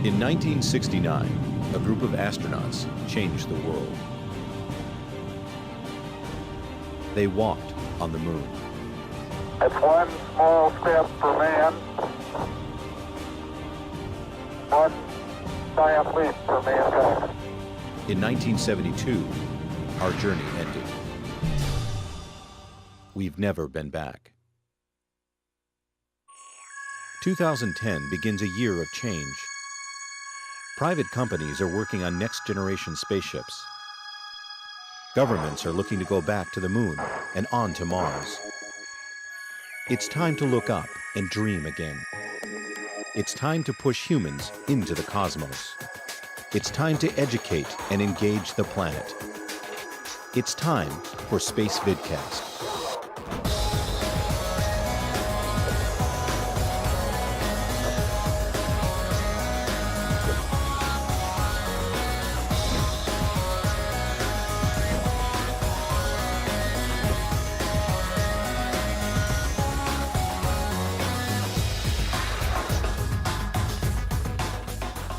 In 1969, a group of astronauts changed the world. They walked on the moon. It's one small step for man, one giant leap for mankind. In 1972, our journey ended. We've never been back. 2010 begins a year of change. Private companies are working on next-generation spaceships. Governments are looking to go back to the moon and on to Mars. It's time to look up and dream again. It's time to push humans into the cosmos. It's time to educate and engage the planet. It's time for Space Vidcast.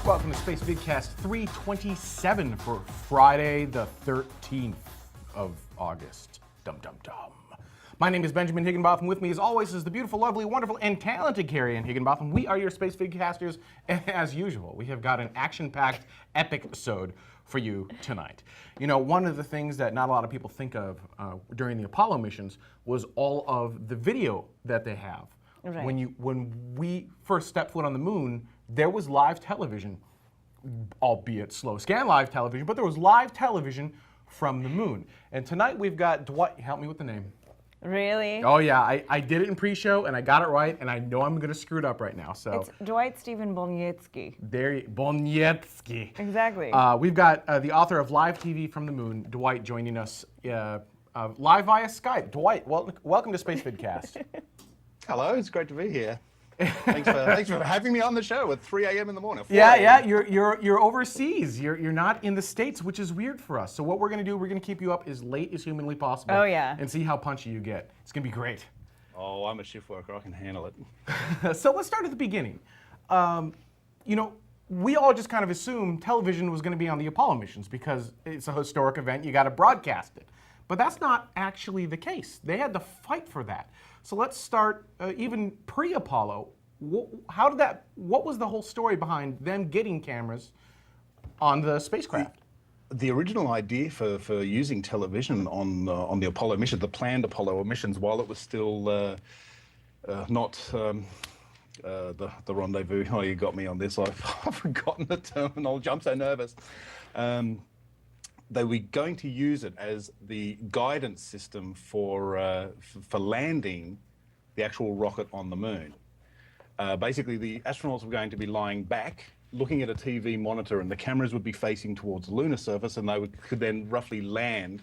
Welcome to Space Vidcast 327 for Friday the 13th of August. Dum dum dum. My name is Benjamin Higginbotham. With me as always is the beautiful, lovely, wonderful, and talented Carrie Ann Higginbotham. We are your Space Vidcasters, and as usual, we have got an action-packed epic episode for you tonight. You know, one of the things that not a lot of people think of during the Apollo missions was all of the video that they have. Right. When we first stepped foot on the moon, there was live television, albeit slow scan live television, but there was live television from the moon. And tonight we've got Dwight, help me with the name. Really? Oh yeah, I did it in pre-show and I got it right, and I know I'm gonna screw it up right now, so. It's Dwight Steven Boniecki. Boniecki. Exactly. We've got the author of Live TV from the Moon, Dwight, joining us live via Skype. Dwight, welcome to Space Vidcast. Hello, it's great to be here. Thanks for having me on the show at 3 a.m. in the morning. Yeah, you're overseas. You're not in the States, which is weird for us. So what we're gonna do, we're gonna keep you up as late as humanly possible. Oh, yeah. And see how punchy you get. It's gonna be great. Oh, I'm a shift worker. I can handle it. So let's start at the beginning. You know, we all just kind of assumed television was gonna be on the Apollo missions because it's a historic event. You got to broadcast it. But that's not actually the case. They had to fight for that. So let's start even pre-Apollo. What was the whole story behind them getting cameras on the spacecraft? The original idea for using television on the Apollo mission, the planned Apollo missions, while it was still not the rendezvous. Oh, you got me on this. I've forgotten the terminology. I'm so nervous. They were going to use it as the guidance system for landing the actual rocket on the moon. Basically, the astronauts were going to be lying back, looking at a TV monitor, and the cameras would be facing towards the lunar surface, and they could then roughly land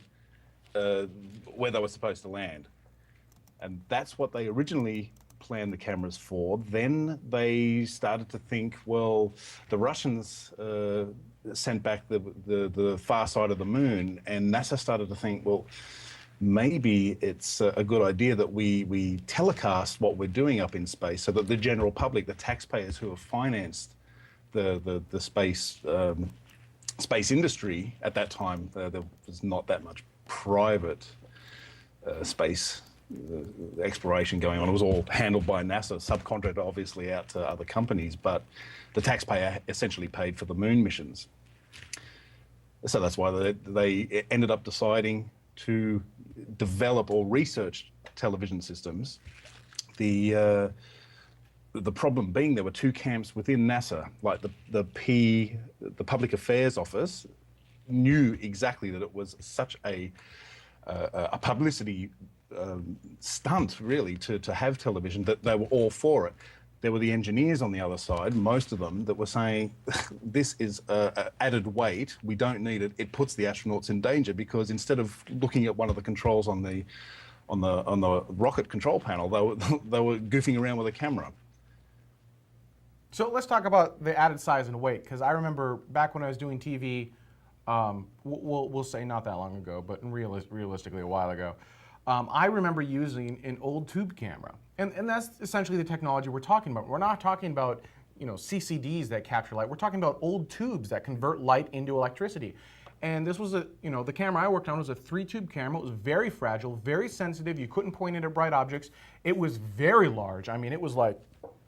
where they were supposed to land. And that's what they originally planned the cameras for. Then they started to think, well, the Russians sent back the far side of the moon, and NASA started to think, well, maybe it's a good idea that we telecast what we're doing up in space so that the general public, the taxpayers who have financed the space industry at that time, there was not that much private space exploration going on. It was all handled by NASA, subcontracted obviously out to other companies, but the taxpayer essentially paid for the moon missions. So that's why they ended up deciding to develop or research television systems. The problem being there were two camps within NASA, like the Public Affairs Office knew exactly that it was such a publicity stunt, really, to have television, that they were all for it. There were the engineers on the other side, most of them, that were saying, this is added weight, we don't need it, it puts the astronauts in danger, because instead of looking at one of the controls on the rocket control panel, they were goofing around with a camera. So let's talk about the added size and weight, because I remember back when I was doing TV, we'll say not that long ago, but realistically a while ago, I remember using an old tube camera. And that's essentially the technology we're talking about. We're not talking about CCDs that capture light. We're talking about old tubes that convert light into electricity. And this was the camera I worked on was a 3-tube camera. It was very fragile, very sensitive. You couldn't point it at bright objects. It was very large. I mean, it was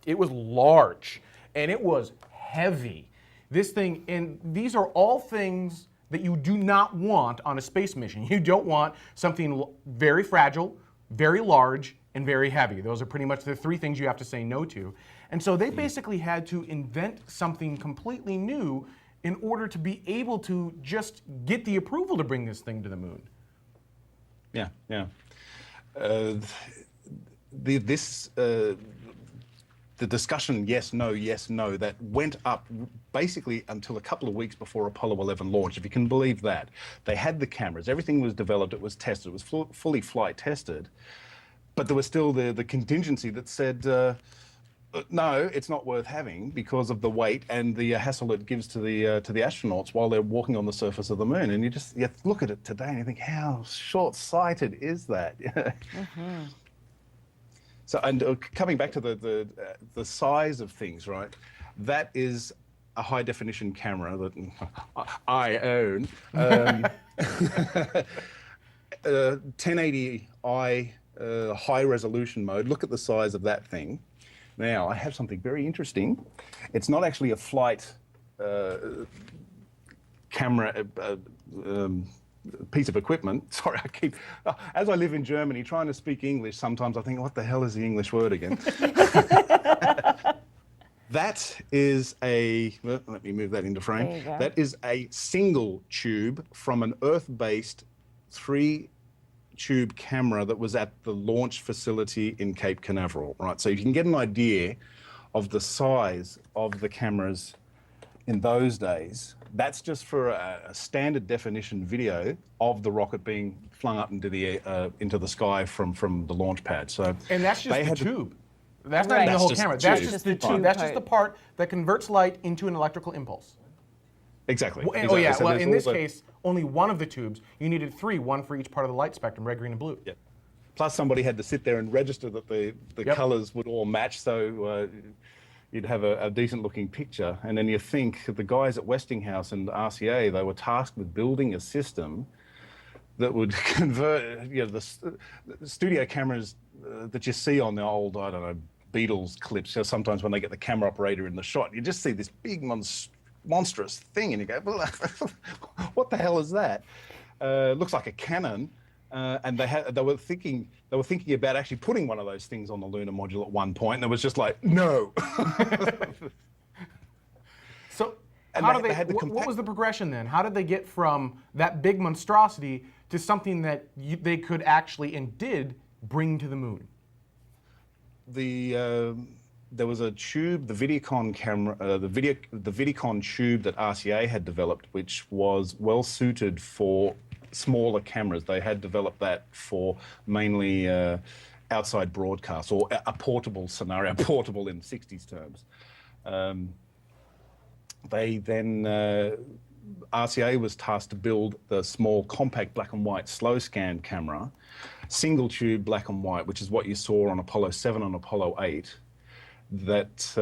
large, and it was heavy. This thing, and these are all things that you do not want on a space mission. You don't want something very fragile, very large, and very heavy. Those are pretty much the 3 things you have to say no to. And so they basically had to invent something completely new in order to be able to just get the approval to bring this thing to the moon. Yeah, yeah. The discussion, yes, no, that went up basically until a couple of weeks before Apollo 11 launched, if you can believe that. They had the cameras, everything was developed, it was tested, it was fully flight tested, but there was still the contingency that said, no, it's not worth having because of the weight and the hassle it gives to the astronauts while they're walking on the surface of the moon. And you look at it today and you think, how short-sighted is that? Mm-hmm. So, and coming back to the size of things, right? That is a high-definition camera that I own. 1080i high-resolution mode. Look at the size of that thing. Now, I have something very interesting. It's not actually a flight camera piece of equipment. Sorry, as I live in Germany, trying to speak English, sometimes I think, what the hell is the English word again? That is let me move that into frame. There you go. That is a single tube from an Earth-based 3-tube camera that was at the launch facility in Cape Canaveral, right? So you can get an idea of the size of the cameras in those days. That's just for a standard definition video of the rocket being flung up into the sky from the launch pad. So, and that's just the tube. That's not Right. even the whole That's camera. just the That's tube. just the That's the tube. tube That's just the part. part that converts light into an electrical impulse. Exactly. Oh yeah. So Well, there's in all this the- case, only one of the tubes. You needed 3, one for each part of the light spectrum: red, green, and blue. Yeah. Plus, somebody had to sit there and register that the Yep. colours would all match, so you'd have a decent-looking picture. And then you think the guys at Westinghouse and RCA, they were tasked with building a system that would convert the studio cameras that you see on the old, I don't know, Beatles clips. Sometimes when they get the camera operator in the shot, you just see this big monstrous thing, and you go, "What the hell is that?" Looks like a cannon. And they were thinking about actually putting one of those things on the lunar module at one point, and it was just like, no. So And how they did they? had to What was the progression then? How did they get from that big monstrosity to something that they could actually and did bring to the moon? There was a tube, the Vidicon camera, the Vidicon tube that RCA had developed, which was well suited for smaller cameras. They had developed that for mainly outside broadcasts, or a portable scenario, portable in 60s terms. They then, RCA was tasked to build the small compact black and white slow scan camera, single tube black and white, which is what you saw on Apollo 7 and Apollo 8, that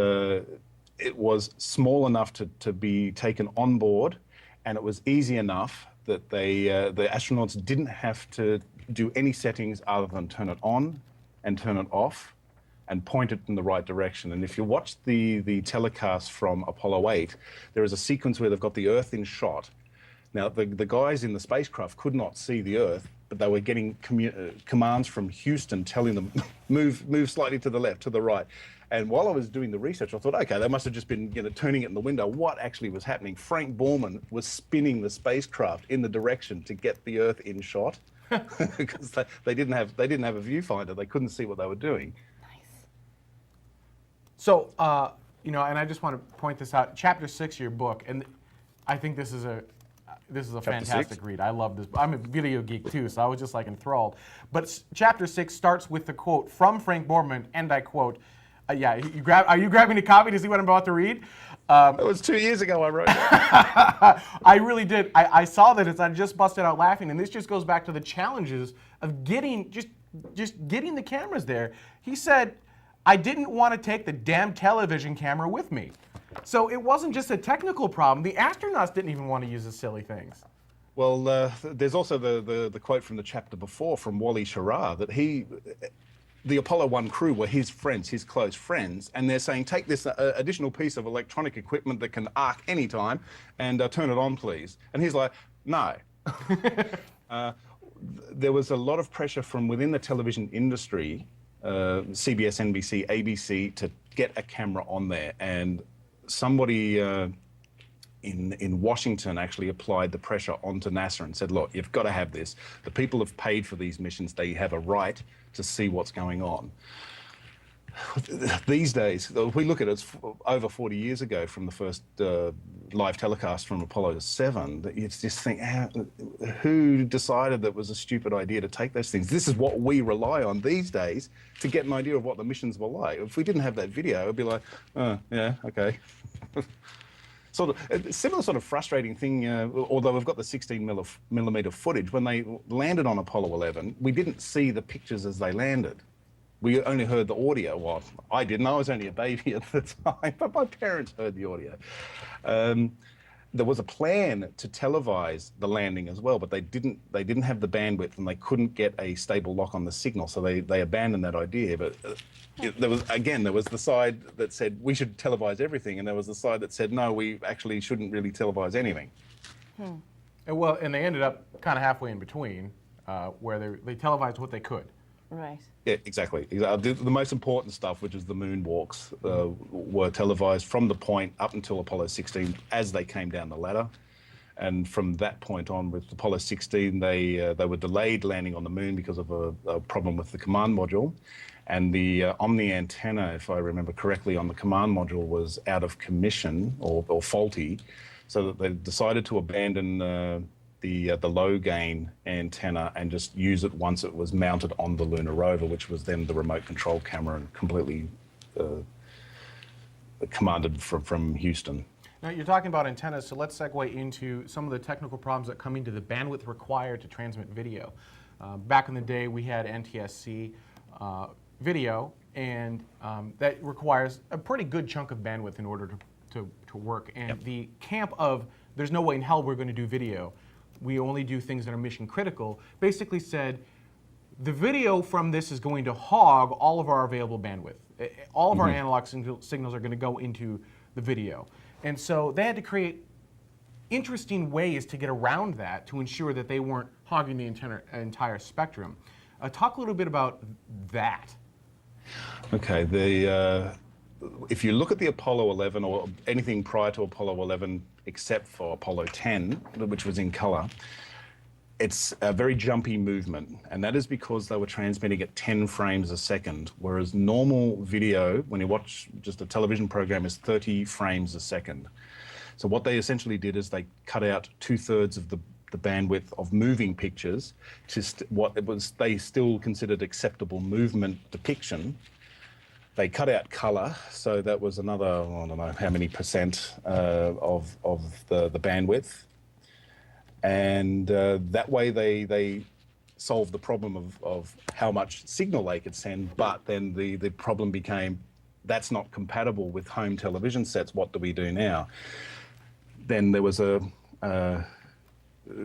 it was small enough to be taken on board, and it was easy enough that the astronauts didn't have to do any settings other than turn it on and turn it off and point it in the right direction. And if you watch the telecast from Apollo 8, there is a sequence where they've got the Earth in shot. Now, the guys in the spacecraft could not see the Earth, but they were getting commands from Houston telling them, move slightly to the left, to the right. And while I was doing the research, I thought, okay, they must have just been turning it in the window. What actually was happening? Frank Borman was spinning the spacecraft in the direction to get the Earth in shot, because they didn't have a viewfinder. They couldn't see what they were doing. Nice. So, and I just want to point this out. Chapter 6 of your book, and I think this is a fantastic 6? read. I love this. I'm a video geek too, so I was just like enthralled. But Chapter 6 starts with the quote from Frank Borman, and I quote. Are you grabbing a copy to see what I'm about to read? It was 2 years ago I wrote it. I really did. I saw that I just busted out laughing, and this just goes back to the challenges of getting just getting the cameras there. He said, I didn't want to take the damn television camera with me. So it wasn't just a technical problem. The astronauts didn't even want to use the silly things. Well, there's also the quote from the chapter before from Wally Schirra that the Apollo 1 crew were his friends, his close friends, and they're saying, take this additional piece of electronic equipment that can arc anytime and turn it on, please. And he's like, no. There was a lot of pressure from within the television industry, CBS, NBC, ABC, to get a camera on there. And somebody in Washington actually applied the pressure onto NASA and said, look, you've got to have this. The people have paid for these missions. They have a right to see what's going on. These days, if we look at it, it's over 40 years ago from the first live telecast from Apollo 7, you just think, who decided that it was a stupid idea to take those things? This is what we rely on these days to get an idea of what the missions were like. If we didn't have that video, it'd be like, oh, yeah, okay. Sort of a similar sort of frustrating thing, although we've got the 16mm footage, when they landed on Apollo 11, we didn't see the pictures as they landed. We only heard the audio. Well, I didn't. I was only a baby at the time, but my parents heard the audio. There was a plan to televise the landing as well, but they didn't have the bandwidth and they couldn't get a stable lock on the signal, so they abandoned that idea. But there was the side that said we should televise everything, and there was the side that said no, we actually shouldn't really televise anything. And they ended up kind of halfway in between, where they televised what they could. Right. Yeah, exactly. The most important stuff, which is the moonwalks, were televised from the point up until Apollo 16 as they came down the ladder. And from that point on, with Apollo 16, they were delayed landing on the moon because of a problem with the command module. And the Omni antenna, if I remember correctly, on the command module was out of commission or faulty, so that they decided to abandon the low gain antenna and just use it once it was mounted on the lunar rover, which was then the remote control camera and completely commanded from Houston. Now, you're talking about antennas, so let's segue into some of the technical problems that come into the bandwidth required to transmit video. Back in the day, we had NTSC video, and that requires a pretty good chunk of bandwidth in order to work. And the camp of, there's no way in hell we're going to do video, we only do things that are mission critical, basically said, the video from this is going to hog all of our available bandwidth. All of our analog signals are going to go into the video. And so they had to create interesting ways to get around that to ensure that they weren't hogging the entire spectrum. Talk a little bit about that. Okay, if you look at the Apollo 11 or anything prior to Apollo 11 except for Apollo 10, which was in color, it's a very jumpy movement, and that is because they were transmitting at 10 frames a second, whereas normal video, when you watch just a television program, is 30 frames a second. So what they essentially did is they cut out 2/3 of the bandwidth of moving pictures to what they still considered acceptable movement depiction. They cut out color, so that was another, I don't know how many percent of the bandwidth. And that way they solved the problem of how much signal they could send, but then the problem became, that's not compatible with home television sets, what do we do now? Then there was a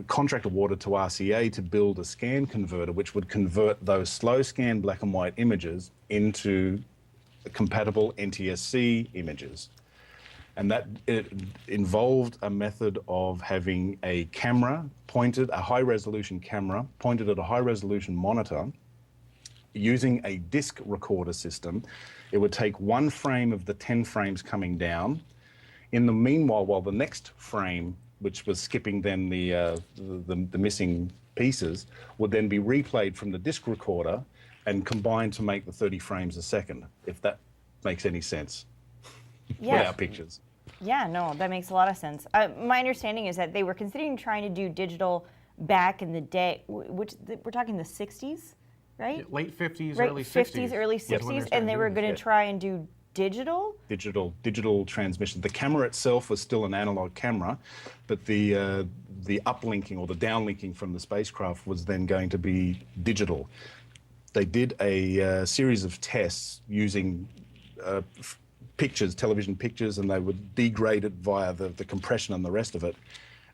contract awarded to RCA to build a scan converter which would convert those slow scan black and white images into compatible NTSC images. And that it involved a method of having a camera pointed, a high-resolution camera pointed at a high-resolution monitor using a disc recorder system. It would take one frame of the 10 frames coming down. In the meanwhile, while the next frame, which was skipping then the missing pieces, would then be replayed from the disc recorder and combined to make the 30 frames a second, if that makes any sense. Yeah. Without pictures. Yeah, no, that makes a lot of sense. My understanding is that they were considering trying to do digital back in the day, which we're talking the 60s, right? Yeah, late 50s, right, early 60s. Early 60s, and they were going to try and do digital? Digital transmission. The camera itself was still an analog camera, but the uplinking or the downlinking from the spacecraft was then going to be digital. they did a series of tests using pictures, television pictures, and they would degrade it via the compression and the rest of it.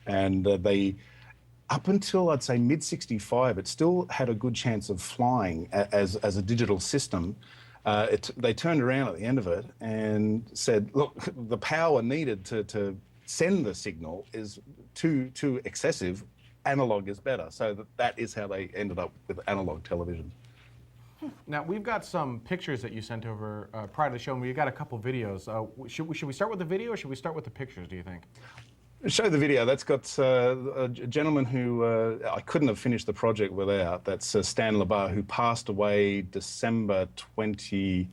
And they, up until I'd say mid-65, it still had a good chance of flying as a digital system. They turned around at the end of it and said, look, the power needed to send the signal is too excessive. Analog is better. So that is how they ended up with analog television. Now, we've got some pictures that you sent over prior to the show, and we've got a couple videos. Should we start with the video, or should we start with the pictures, do you think? Show the video. That's got a gentleman who I couldn't have finished the project without. That's Stan Labar, who passed away December 24th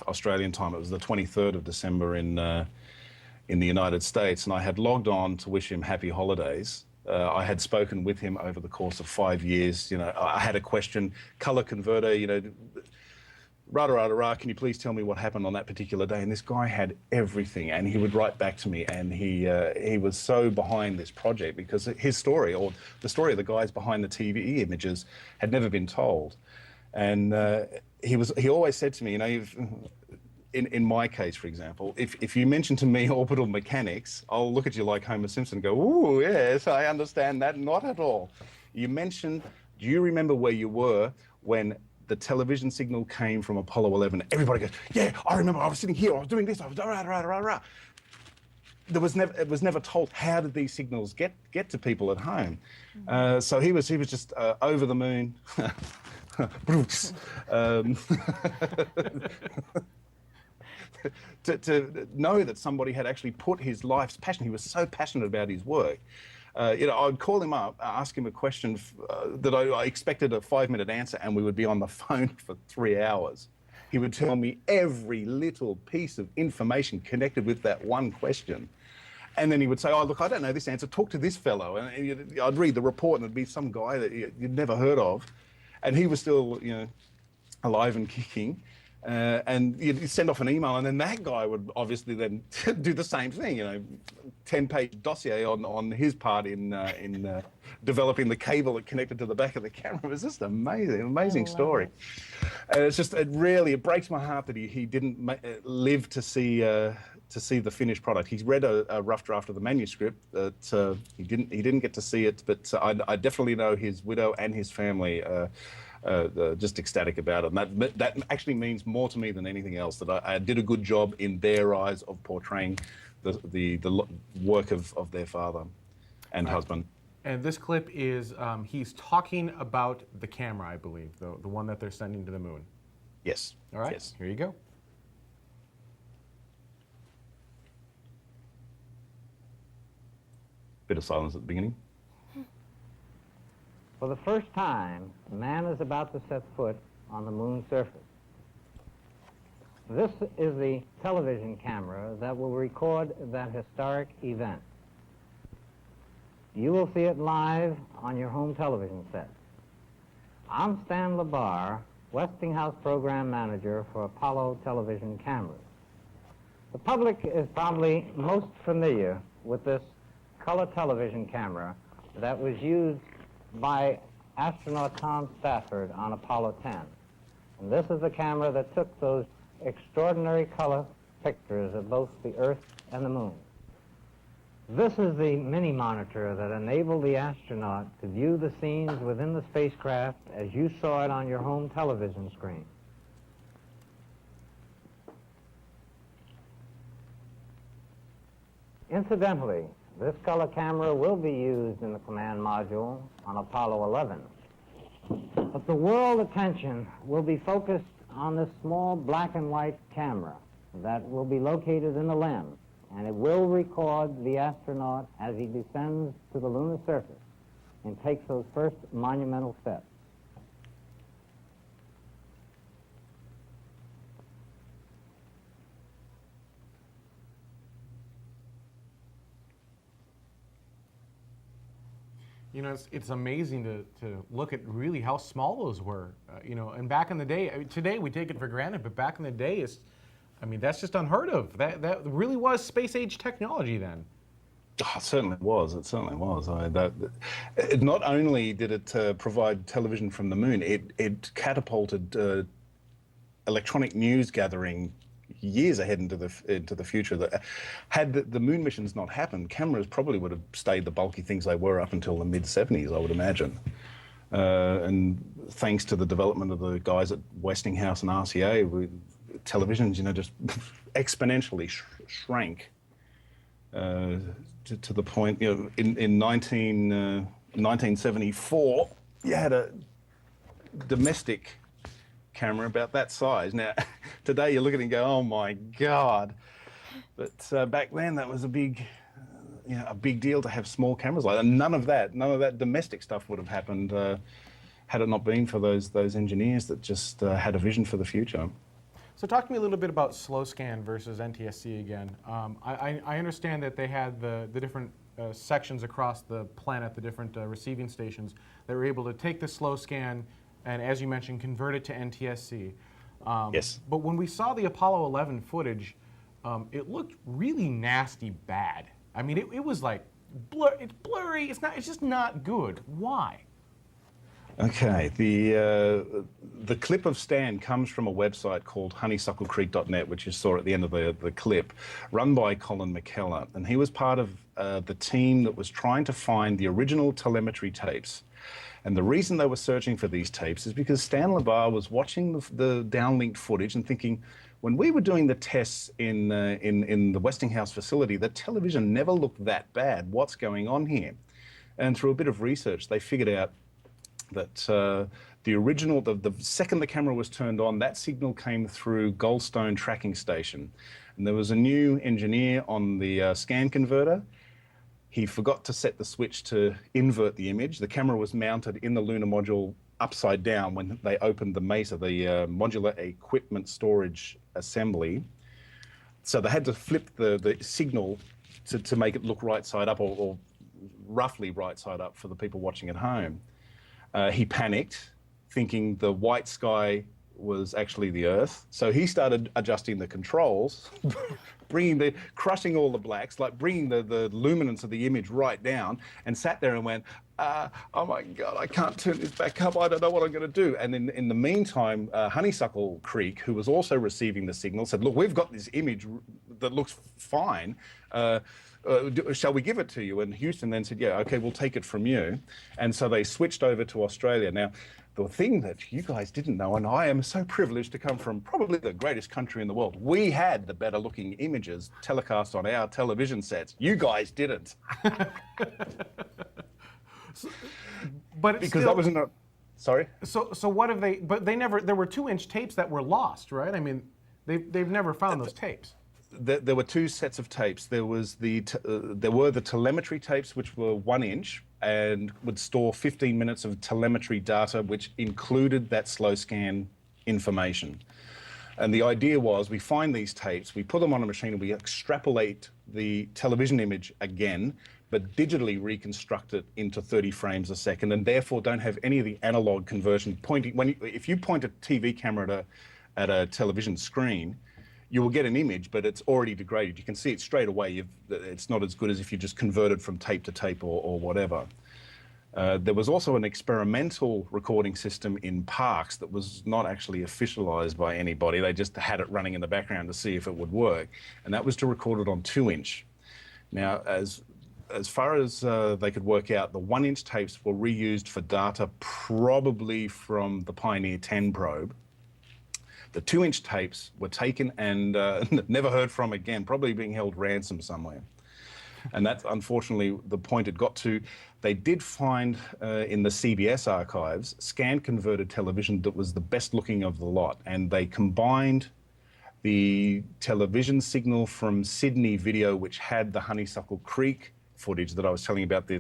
Australian time. It was the 23rd of December in the United States, and I had logged on to wish him happy holidays. I had spoken with him over the course of 5 years. You know, I had a question, color converter, you know, rah, can you please tell me what happened on that particular day? And this guy had everything, and he would write back to me, and he was so behind this project because his story, or the story of the guys behind the TV images, had never been told. And he always said to me, you know, in my case, for example, if you mention to me orbital mechanics, I'll look at you like Homer Simpson and go, ooh, yes, I understand that. Not at all. You mentioned, do you remember where you were when the television signal came from Apollo 11? Everybody goes, yeah, I remember. I was sitting here. I was doing this. I was rah. It was never told, how did these signals get to people at home? So he was just over the moon. Bruce. To know that somebody had actually put his life's passion, he was so passionate about his work. You know, I'd call him up, ask him a question that I expected a 5-minute answer, and we would be on the phone for 3 hours. He would tell me every little piece of information connected with that one question. And then he would say, oh, look, I don't know this answer. Talk to this fellow. And I'd read the report, and it'd be some guy that you'd never heard of. And he was still, you know, alive and kicking. And you'd send off an email, and then that guy would obviously then do the same thing, you know, 10-page dossier on his part in developing the cable that connected to the back of the camera. It was just amazing story. And it breaks my heart that he didn't live to see the finished product. He's read a rough draft of the manuscript, that he didn't get to see it, but I definitely know his widow and his family just ecstatic about it. And that actually means more to me than anything else, that I did a good job in their eyes of portraying the work of their father and husband. And this clip is, he's talking about the camera, I believe, the one that they're sending to the moon. Yes. All right, yes. Here you go. Bit of silence at the beginning. For the first time, man is about to set foot on the moon's surface. This is the television camera that will record that historic event. You will see it live on your home television set. I'm Stan Labar, Westinghouse Program Manager for Apollo television cameras. The public is probably most familiar with this color television camera that was used by astronaut Tom Stafford on Apollo 10. And this is the camera that took those extraordinary color pictures of both the Earth and the moon. This is the mini monitor that enabled the astronaut to view the scenes within the spacecraft as you saw it on your home television screen. Incidentally, this color camera will be used in the command module on Apollo 11. But the world attention will be focused on this small black and white camera that will be located in the lens, and it will record the astronaut as he descends to the lunar surface and takes those first monumental steps. You know, it's amazing to look at really how small those were. You know, and back in the day, today we take it for granted, but back in the day, that's just unheard of. That really was space age technology then. Oh, it certainly was. It certainly was. Not only did it provide television from the moon, it catapulted electronic news gathering years ahead into the future. Had the moon missions not happened, cameras probably would have stayed the bulky things they were up until the mid-70s, I would imagine. And thanks to the development of the guys at Westinghouse and RCA, televisions, just exponentially shrank. To the point, in 1974, you had a domestic camera about that size. Now, today you look at it and go, "Oh my God!" But back then, that was a big deal to have small cameras like that. And none of that domestic stuff would have happened had it not been for those engineers that just had a vision for the future. So talk to me a little bit about slow scan versus NTSC again. I understand that they had the different sections across the planet, the different receiving stations that were able to take the slow scan and, as you mentioned, convert it to NTSC. Yes. But when we saw the Apollo 11 footage, it looked really nasty bad. I mean, it was like, it's blurry, it's just not good. Why? Okay, the clip of Stan comes from a website called honeysucklecreek.net, which you saw at the end of the clip, run by Colin McKellar. And he was part of the team that was trying to find the original telemetry tapes. And the reason they were searching for these tapes is because Stan LaBar was watching the downlinked footage and thinking, when we were doing the tests in the Westinghouse facility, the television never looked that bad. What's going on here? And through a bit of research, they figured out that the original, the second the camera was turned on, that signal came through Goldstone tracking station. And there was a new engineer on the scan converter. He forgot to set the switch to invert the image. The camera was mounted in the lunar module upside down when they opened the MESA, the Modular Equipment Storage Assembly. So they had to flip the signal to make it look right side up, or roughly right side up for the people watching at home. He panicked, thinking the white sky was actually the Earth. So he started adjusting the controls, crushing all the blacks, like bringing the luminance of the image right down, and sat there and went, oh my God, I can't turn this back up. I don't know what I'm going to do. And in the meantime, Honeysuckle Creek, who was also receiving the signal, said, look, we've got this image that looks fine. Shall we give it to you? And Houston then said, yeah, okay, we'll take it from you. And so they switched over to Australia. Now, the thing that you guys didn't know, and I am so privileged to come from probably the greatest country in the world, we had the better looking images telecast on our television sets. You guys didn't. But it's because still, that wasn't a, sorry? So what have they, but they never, there were 2-inch tapes that were lost, right? I mean, they've never found those tapes. There were two sets of tapes. There was there were the telemetry tapes, which were 1 inch and would store 15 minutes of telemetry data, which included that slow scan information. And the idea was we find these tapes, we put them on a machine, and we extrapolate the television image again, but digitally reconstruct it into 30 frames a second, and therefore don't have any of the analog conversion pointing. If you point a TV camera at a television screen, you will get an image, but it's already degraded. You can see it straight away. It's not as good as if you just converted from tape to tape or whatever. There was also an experimental recording system in Parkes that was not actually officialized by anybody. They just had it running in the background to see if it would work. And that was to record it on 2-inch. Now, as far as they could work out, the 1-inch tapes were reused for data probably from the Pioneer 10 probe. The 2-inch tapes were taken and never heard from again, probably being held ransom somewhere. And that's unfortunately the point it got to. They did find in the CBS archives scan-converted television that was the best looking of the lot. And they combined the television signal from Sydney video, which had the Honeysuckle Creek footage that I was telling you about,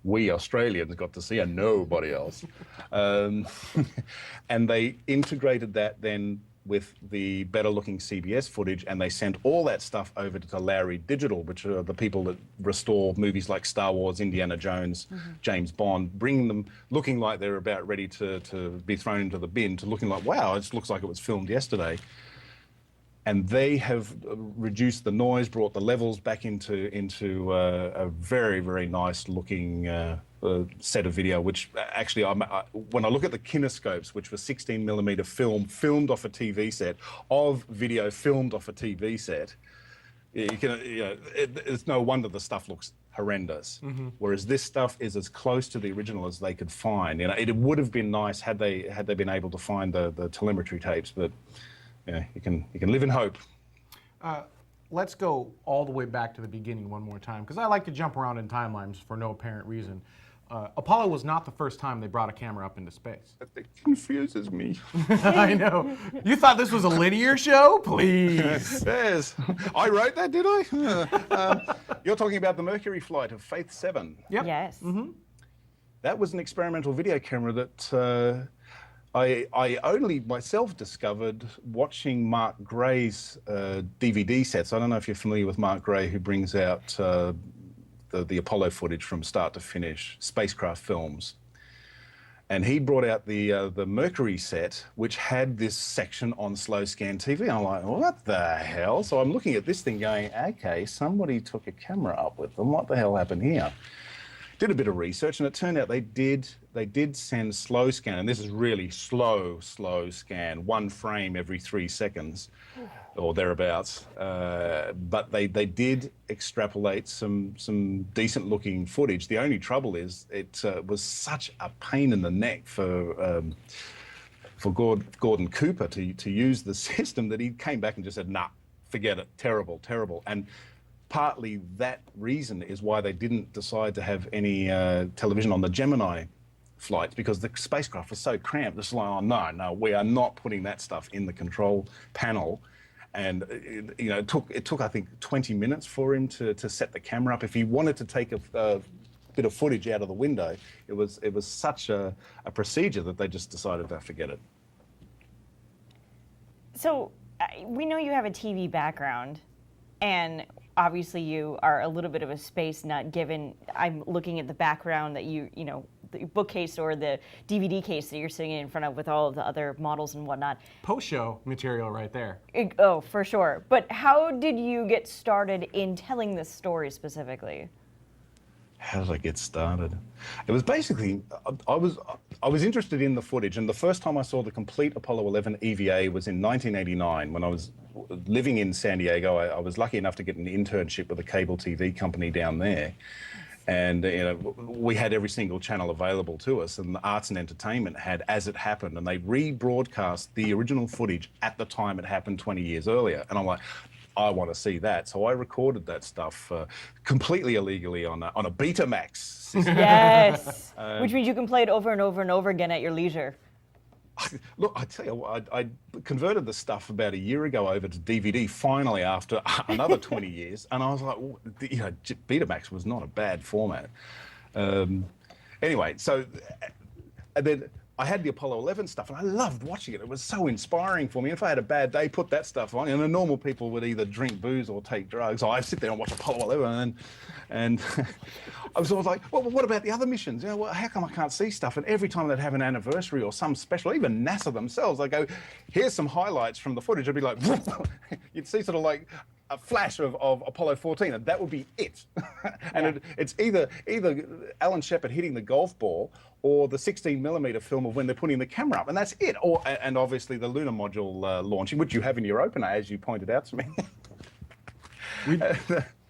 we Australians got to see, and nobody else. And they integrated that then with the better looking CBS footage, and they sent all that stuff over to Lowry Digital, which are the people that restore movies like Star Wars, Indiana Jones, James Bond, bringing them looking like they're about ready to be thrown into the bin, to looking like, wow, it looks like it was filmed yesterday. and they have reduced the noise, brought the levels back into a very, very nice looking set of video, which actually, when I look at the kinescopes, which was 16mm film filmed off a TV set, of video filmed off a TV set, it's no wonder the stuff looks horrendous. Whereas this stuff is as close to the original as they could find. It would have been nice had they been able to find the telemetry tapes, but you can live in hope. Let's go all the way back to the beginning one more time, because I like to jump around in timelines for no apparent reason. Apollo was not the first time they brought a camera up into space. It confuses me. I know. You thought this was a linear show? Please. Yes. I wrote that, did I? You're talking about the Mercury flight of Faith 7. Yep. Yes. That was an experimental video camera that I only myself discovered watching Mark Gray's DVD sets. I don't know if you're familiar with Mark Gray, who brings out the Apollo footage from start to finish, spacecraft films. And he brought out the Mercury set, which had this section on slow scan TV. I'm like, what the hell? So I'm looking at this thing going, okay, somebody took a camera up with them. What the hell happened here? Did a bit of research, and it turned out they did send slow scan, and this is really slow scan, 1 frame every 3 seconds or thereabouts. But they did extrapolate some decent looking footage. The only trouble is it was such a pain in the neck for Gordon Cooper to use the system that he came back and just said, nah, forget it, terrible. And partly that reason is why they didn't decide to have any television on the Gemini flights, because the spacecraft was so cramped. It's like, oh no, we are not putting that stuff in the control panel. And it took I think 20 minutes for him to set the camera up. If he wanted to take a bit of footage out of the window, it was such a procedure that they just decided to forget it. So we know you have a TV background, and obviously you are a little bit of a space nut, given I'm looking at the background that the bookcase or the DVD case that you're sitting in front of with all of the other models and whatnot. Post-show material right there. Oh, for sure. But how did you get started in telling this story specifically? How did I get started? It was basically, I was interested in the footage, and the first time I saw the complete Apollo 11 EVA was in 1989 when I was living in San Diego. I was lucky enough to get an internship with a cable TV company down there. And we had every single channel available to us, and the Arts and Entertainment had As It Happened, and they rebroadcast the original footage at the time it happened 20 years earlier. And I'm like, I want to see that. So I recorded that stuff completely illegally on a Betamax system. Yes, which means you can play it over and over and over again at your leisure. Look, I tell you what, I converted the stuff about a year ago over to DVD finally after another 20 years, and I was like, Betamax was not a bad format. Anyway, so and then I had the Apollo 11 stuff, and I loved watching it. It was so inspiring for me. If I had a bad day, put that stuff on, and the normal people would either drink booze or take drugs. So I'd sit there and watch Apollo 11, and I was always like, well, what about the other missions? How come I can't see stuff? And every time they'd have an anniversary or some special, even NASA themselves, they go, here's some highlights from the footage. I'd be like, you'd see sort of like a flash of Apollo 14, and that would be it. And it's either Alan Shepard hitting the golf ball or the 16mm film of when they're putting the camera up, and that's it. And obviously the lunar module launching, which you have in your opener, as you pointed out to me.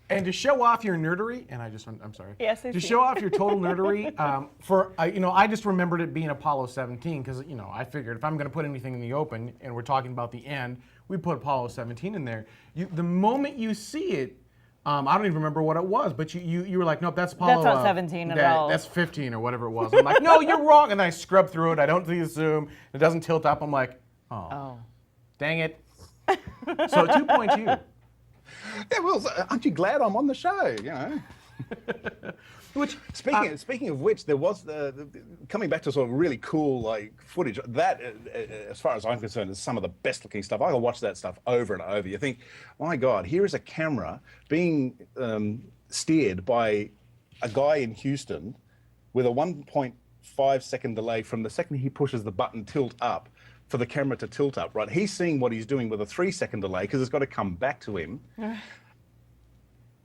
And to show off your nerdery, and I'm sorry. Yes, I to see. show off your total nerdery, I just remembered it being Apollo 17 because I figured if I'm going to put anything in the open, and we're talking about the end, we put Apollo 17 in there. The moment you see it, I don't even remember what it was, but you were like, nope, that's Apollo. That's not 17 at all. That's 15 or whatever it was. I'm like, no, you're wrong, and I scrub through it. I don't see the zoom. It doesn't tilt up. I'm like, oh. Dang it. So 2.2. Yeah, well, aren't you glad I'm on the show? Which speaking of which, there was coming back to sort of really cool footage. That, as far as I'm concerned, is some of the best looking stuff. I can watch that stuff over and over. You think, my God, here is a camera being steered by a guy in Houston with a 1.5 second delay from the second he pushes the button tilt up for the camera to tilt up, right? He's seeing what he's doing with a 3-second delay because it's got to come back to him.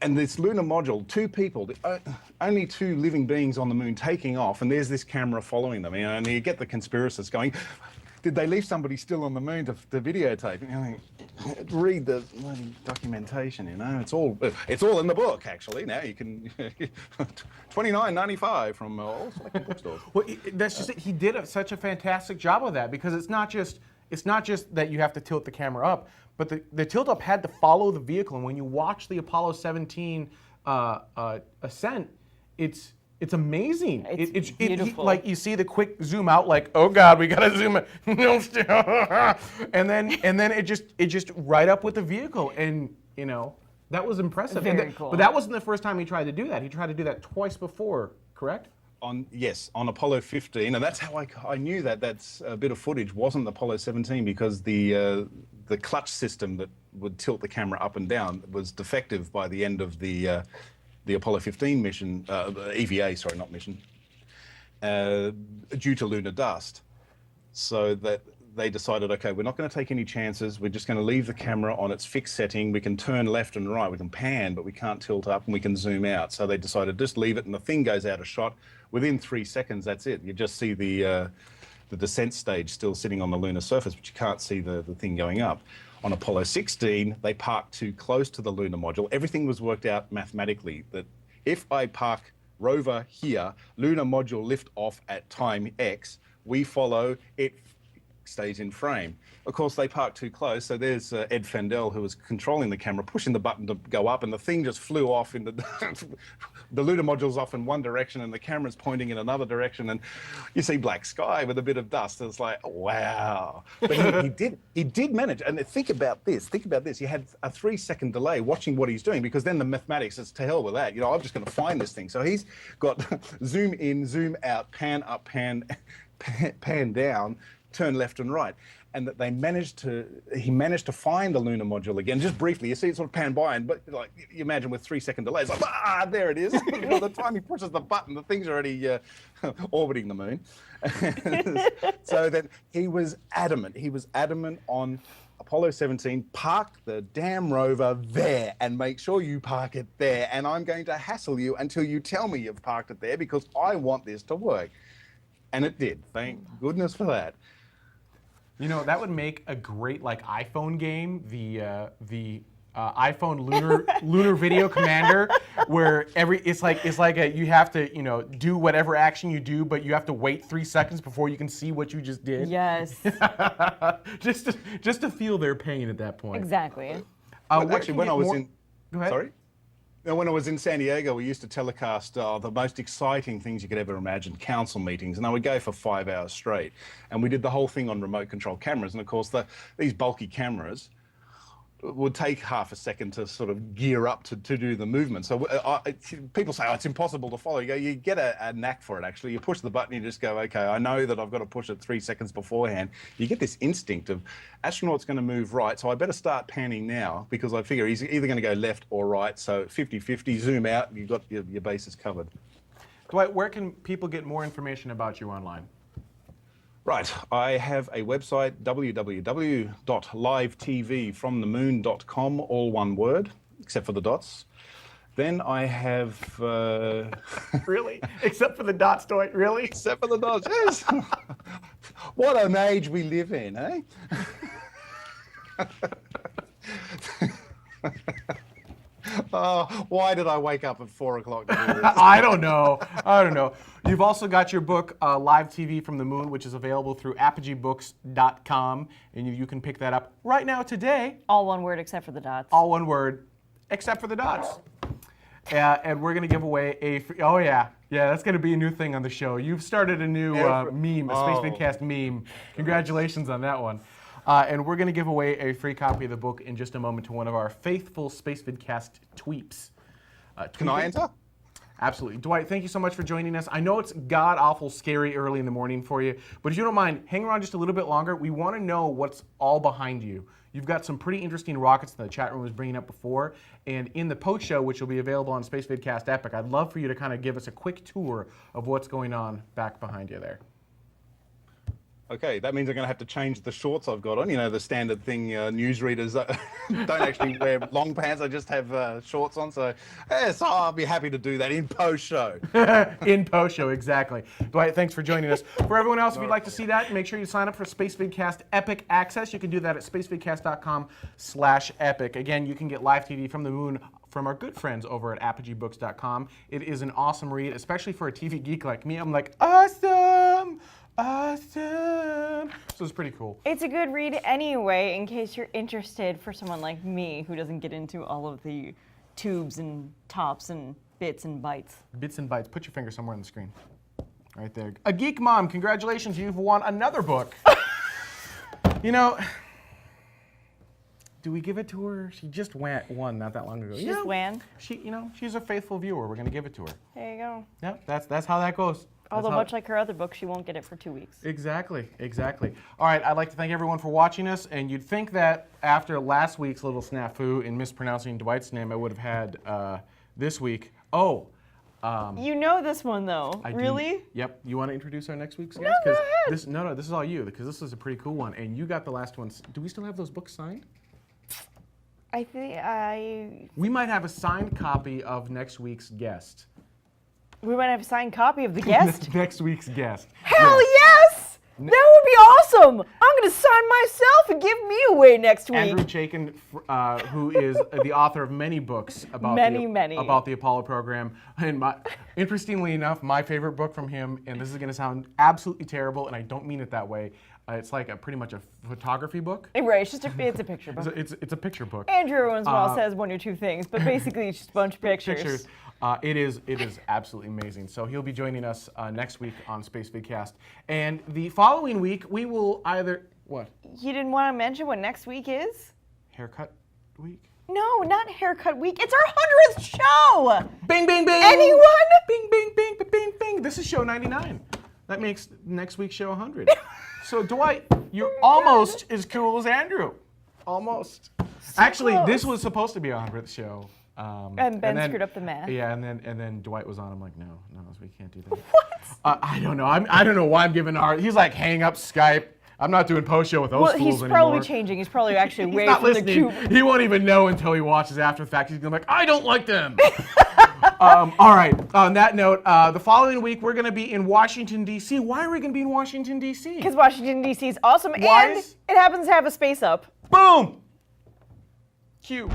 And this lunar module, 2 people, only 2 living beings on the moon taking off, and there's this camera following them. And you get the conspiracists going, did they leave somebody still on the moon to videotape? Read the documentation, It's all in the book, actually. Now you can $29.95 from all selected bookstores. Well, that's just it. He did such a fantastic job of that, because it's not just that you have to tilt the camera up, but the tilt up had to follow the vehicle. And when you watch the Apollo 17 ascent, it's amazing. It's beautiful. Like you see the quick zoom out, like, oh God, we gotta zoom in. and then it just right up with the vehicle, and that was impressive. Very cool. But that wasn't the first time he tried to do that. He tried to do that twice before, correct? On Apollo 15, and that's how I knew that's a bit of footage wasn't Apollo 17, because the clutch system that would tilt the camera up and down was defective by the end of the Apollo 15 mission, EVA, sorry, not mission, due to lunar dust. So that they decided, okay, we're not going to take any chances. We're just going to leave the camera on its fixed setting. We can turn left and right. We can pan, but we can't tilt up, and we can zoom out. So they decided just leave it, and the thing goes out of shot. Within 3 seconds, that's it. You just see the descent stage still sitting on the lunar surface, but you can't see the thing going up. On Apollo 16, they parked too close to the lunar module. Everything was worked out mathematically, that if I park rover here, lunar module lift off at time X, we follow, it stays in frame. Of course, they parked too close, so there's Ed Fendell, who was controlling the camera, pushing the button to go up, and the thing just flew off into the lunar module's off in one direction, and the camera's pointing in another direction, and you see black sky with a bit of dust. It's like, wow. But he did manage. And think about this. He had a 3-second delay watching what he's doing, because then the mathematics is to hell with that. I'm just going to find this thing. So he's got zoom in, zoom out, pan up, pan down, turn left and right, and that he managed to find the lunar module again. Just briefly, you see it sort of pan by, but like you imagine with 3-second delays, like, there it is. By the time he pushes the button, the thing's already orbiting the moon. So then he was adamant. He was adamant on Apollo 17, park the damn rover there, and make sure you park it there, and I'm going to hassle you until you tell me you've parked it there, because I want this to work. And it did. Thank goodness for that. That would make a great iPhone game, the iPhone lunar video commander, where it's like you have to do whatever action you do, but you have to wait 3 seconds before you can see what you just did. Yes. just to feel their pain at that point. Exactly. Actually, when I was Go ahead. Sorry. When I was in San Diego, we used to telecast the most exciting things you could ever imagine, council meetings, and I would go for 5 hours straight. And we did the whole thing on remote control cameras. And of course, these bulky cameras would take half a second to sort of gear up to do the movement. So people say, it's impossible to follow. You get a knack for it, actually. You push the button, you just go, okay, I know that I've got to push it 3 seconds beforehand. You get this instinct of, astronaut's going to move right, so I better start panning now, because I figure he's either going to go left or right. So 50-50, zoom out, you've got your bases covered. Dwight, where can people get more information about you online? Right, I have a website, www.livetvfromthemoon.com, all one word, except for the dots. Then I have... Really? Except for the dots, Dwight, really? Except for the dots, yes. What an age we live in, eh? Why did I wake up at 4 o'clock to do this? I don't know. You've also got your book, Live TV from the Moon, which is available through apogeebooks.com, and you can pick that up right now today. All one word except for the dots. All one word, except for the dots. And we're going to give away a free... Oh, yeah. Yeah, that's going to be a new thing on the show. You've started a new meme, a Space Vidcast meme. Congratulations on that one. And we're going to give away a free copy of the book in just a moment to one of our faithful Space Vidcast tweeps. Can I enter? Absolutely. Dwight, thank you so much for joining us. I know it's god-awful scary early in the morning for you, but if you don't mind, hang around just a little bit longer. We want to know what's all behind you. You've got some pretty interesting rockets that the chat room was bringing up before, and in the post show, which will be available on Space Vidcast Epic, I'd love for you to kind of give us a quick tour of what's going on back behind you there. Okay, that means I'm going to have to change the shorts I've got on. You know, the standard thing newsreaders don't actually wear long pants. I just have shorts on. So I'll be happy to do that in post-show. In post-show, exactly. Dwight, thanks for joining us. For everyone else, if you'd like to see that, make sure you sign up for Space Vidcast Epic Access. You can do that at spacevidcast.com/epic. Again, you can get live TV from the moon from our good friends over at apogeebooks.com. It is an awesome read, especially for a TV geek like me. I'm like, awesome! Awesome! So it's pretty cool. It's a good read anyway, in case you're interested for someone like me who doesn't get into all of the tubes and tops and bits and bytes. Bits and bytes. Put your finger somewhere on the screen. Right there. A Geek Mom, congratulations, you've won another book. You know, do we give it to her? She just won not that long ago. She just won? She's a faithful viewer. We're going to give it to her. There you go. Yep, that's how that goes. Although much like her other book, she won't get it for 2 weeks. Exactly. All right, I'd like to thank everyone for watching us, and you'd think that after last week's little snafu in mispronouncing Dwight's name, I would have had this week. You know this one, though. Really? Yep. You want to introduce our next week's No, guest? go ahead. This is all you, because this is a pretty cool one, and you got the last one. Do we still have those books signed? We might have a signed copy of next week's guest. We might have a signed copy of the guest. Next week's guest. Hell yes! That would be awesome! I'm going to sign myself and give me away next week. Andrew Chaikin, who is the author of many books about about the Apollo program. And interestingly enough, my favorite book from him, and this is going to sound absolutely terrible, and I don't mean it that way, it's like pretty much a photography book. Right, it's a picture book. It's a picture book. Andrew once in a while says one or two things, but basically it's just a bunch of pictures. It is absolutely amazing. So he'll be joining us next week on Space Vidcast. And the following week, we will either, what? You didn't want to mention what next week is? Haircut week? No, not haircut week. It's our 100th show! Bing, bing, bing! Anyone? Bing, bing, bing, bing, bing. This is show 99. That makes next week's show 100. So Dwight, you're almost as cool as Andrew. Almost. Actually, close. This was supposed to be our 100th show. And Ben screwed up the math. Yeah, and then Dwight was on. I'm like, no, we can't do that. What? I don't know. I don't know why I'm giving our. He's like, hang up Skype. I'm not doing post show with those fools anymore. Well, he's probably changing. He's probably actually way not from listening. the cube. He won't even know until he watches after the fact. He's gonna be like, I don't like them. All right. On that note, the following week we're gonna be in Washington D.C. Why are we gonna be in Washington D.C.? Because Washington D.C. is awesome, Why and is- it happens to have a space up. Boom. Cue.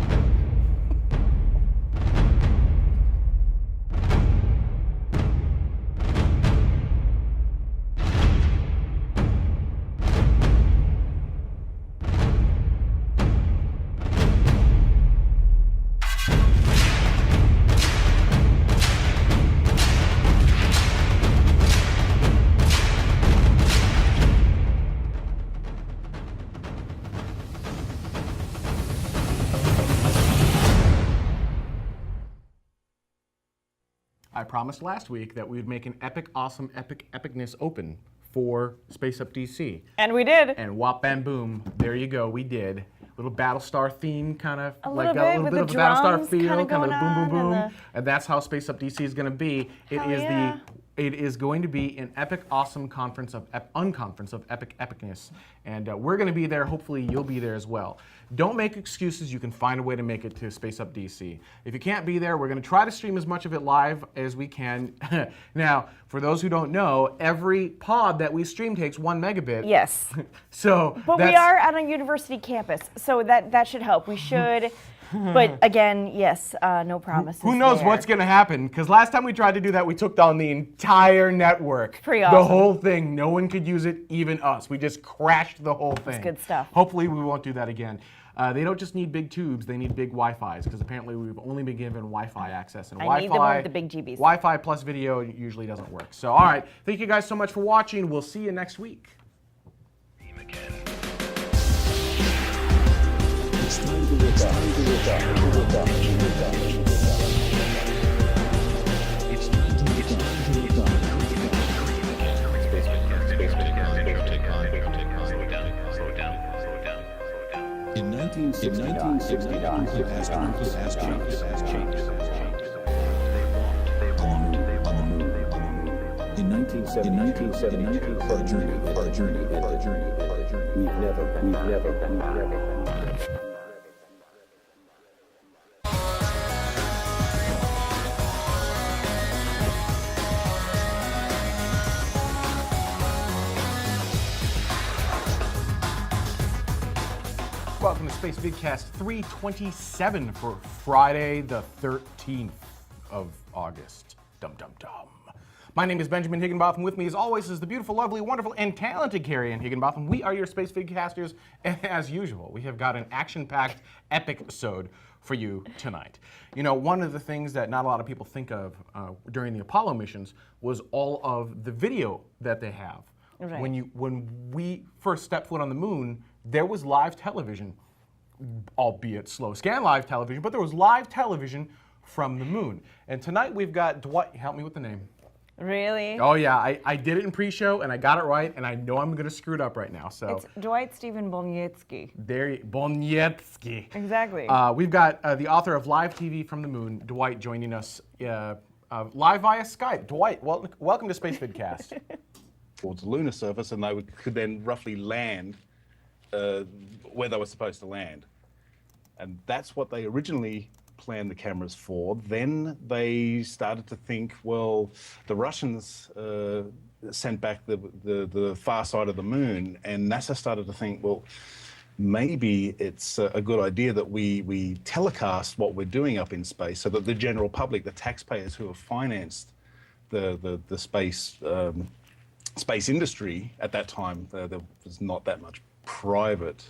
I promised last week that we would make an epic, awesome, epicness open for Space Up DC. And we did. And whop, bam, boom, there you go, we did. Little Battlestar theme, kind of. A like little got bit, a little with bit the of a Battlestar drums feel, kinda kind of going boom, boom, on, boom. and And that's how Space Up DC is going to be. It is going to be an epic, awesome conference of unconference of epic epicness, and we're going to be there. Hopefully, you'll be there as well. Don't make excuses. You can find a way to make it to Space Up DC. If you can't be there, we're going to try to stream as much of it live as we can. Now, for those who don't know, every pod that we stream takes 1 megabit. Yes. So, But we are on a university campus, so that should help. We should. But again, yes, no promises. Who knows there. what's going to happen? Because last time we tried to do that, we took down the entire network. Pretty The awesome. whole thing. No one could use it, even us. We just crashed the whole thing. good stuff. Hopefully we won't do that again. They don't just need big tubes, they need big Wi-Fis, because apparently we've only been given Wi-Fi access. And I need the one with the big GBs. Wi-Fi plus video usually doesn't work. So, all right. Thank you guys so much for watching. We'll see you next week. It's time to look up. It's time to look up. In 1969, the astronauts has changed. On the moon. In 1972, our journey ended. We've never been back. Welcome to Space Vidcast 327 for Friday, the 13th of August. Dum dum dum. My name is Benjamin Higginbotham. With me, as always, is the beautiful, lovely, wonderful, and talented Carrie Ann Higginbotham. We are your Space Vidcasters, and as usual, we have got an action-packed epic-sode for you tonight. You know, one of the things that not a lot of people think of during the Apollo missions was all of the video that they have. Right. When we first stepped foot on the moon, there was live television, albeit slow scan live television, but there was live television from the moon. And tonight we've got Dwight. Help me with the name. Really? Oh yeah, I did it in pre-show and I got it right, and I know I'm gonna screw it up right now. So It's Dwight Steven Boniecki. Boniecki. Exactly. We've got the author of Live TV from the Moon, Dwight, joining us live via Skype. Dwight, welcome to Space Vidcast. Towards the lunar surface, and they could then roughly land where they were supposed to land. And that's what they originally planned the cameras for. Then they started to think, well, the Russians sent back the far side of the moon, and NASA started to think, well, maybe it's a good idea that we telecast what we're doing up in space so that the general public, the taxpayers who have financed the space industry at that time, there was not that much private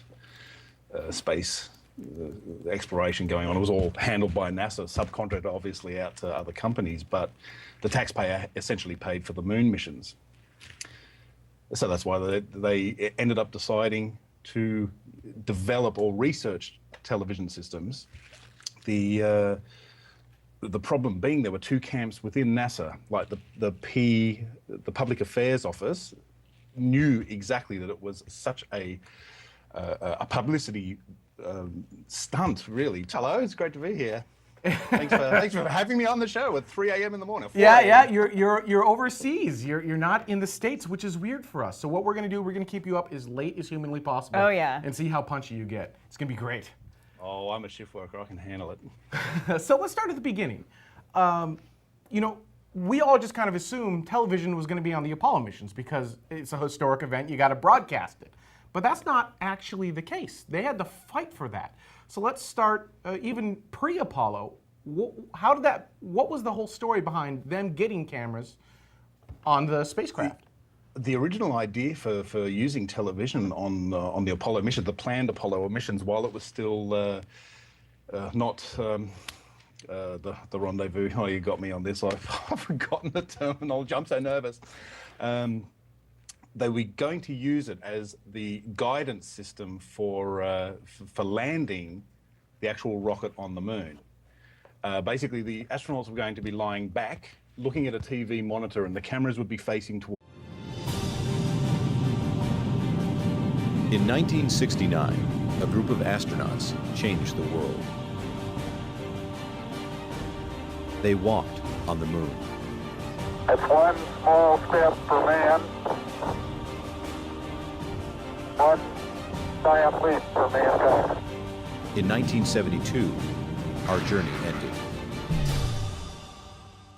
space exploration going on. It was all handled by NASA, subcontracted obviously out to other companies, but the taxpayer essentially paid for the moon missions. So that's why they ended up deciding to develop or research television systems. The problem being there were two camps within NASA, like the Public Affairs Office knew exactly that it was such a publicity stunt, really. Hello, it's great to be here. Thanks for having me on the show at 3 a.m. in the morning. Yeah, you're overseas. You're not in the States, which is weird for us. So what we're gonna do, we're gonna keep you up as late as humanly possible. Oh, yeah. And see how punchy you get. It's gonna be great. Oh, I'm a shift worker. I can handle it. So let's start at the beginning. You know, we all just kind of assumed television was going to be on the Apollo missions because it's a historic event, you got to broadcast it. But that's not actually the case. They had to fight for that. So let's start even pre-Apollo. What was the whole story behind them getting cameras on the spacecraft? The original idea for using television on the Apollo mission, the planned Apollo missions, while it was still not the rendezvous. Oh, you got me on this. I've forgotten the terminology. I'm so nervous. They were going to use it as the guidance system for landing the actual rocket on the moon. Basically, the astronauts were going to be lying back, looking at a TV monitor, and the cameras would be facing towards. In 1969, a group of astronauts changed the world. They walked on the moon. It's one small step for man, one giant leap for mankind. In 1972, our journey ended.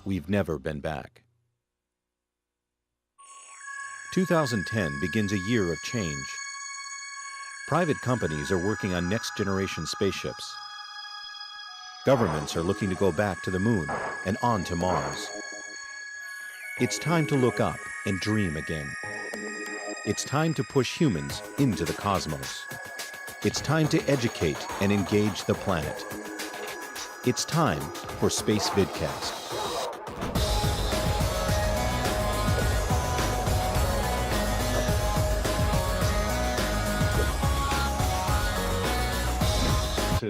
We've never been back. 2010 begins a year of change. Private companies are working on next-generation spaceships. Governments are looking to go back to the moon and on to Mars. It's time to look up and dream again. It's time to push humans into the cosmos. It's time to educate and engage the planet. It's time for Space Vidcast.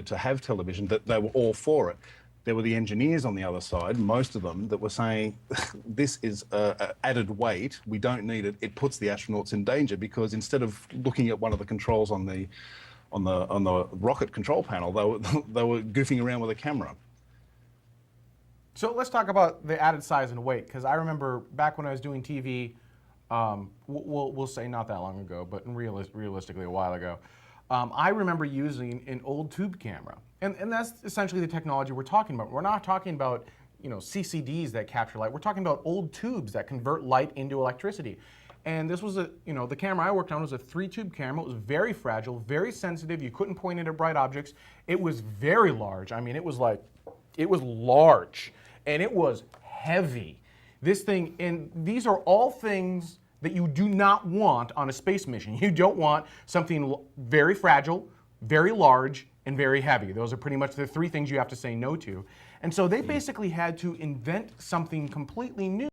To have television, that they were all for it. There were the engineers on the other side, most of them, that were saying, this is added weight, we don't need it, it puts the astronauts in danger, because instead of looking at one of the controls on the rocket control panel, they were goofing around with a camera. So let's talk about the added size and weight, because I remember back when I was doing TV, we'll say not that long ago, but realistically a while ago, I remember using an old tube camera. And that's essentially the technology we're talking about. We're not talking about CCDs that capture light. We're talking about old tubes that convert light into electricity. And this was the camera I worked on was a 3-tube camera. It was very fragile, very sensitive. You couldn't point it at bright objects. It was very large. I mean, it was large. And it was heavy. This thing, and these are all things that you do not want on a space mission. You don't want something very fragile, very large, and very heavy. Those are pretty much the 3 things you have to say no to. And so they basically had to invent something completely new.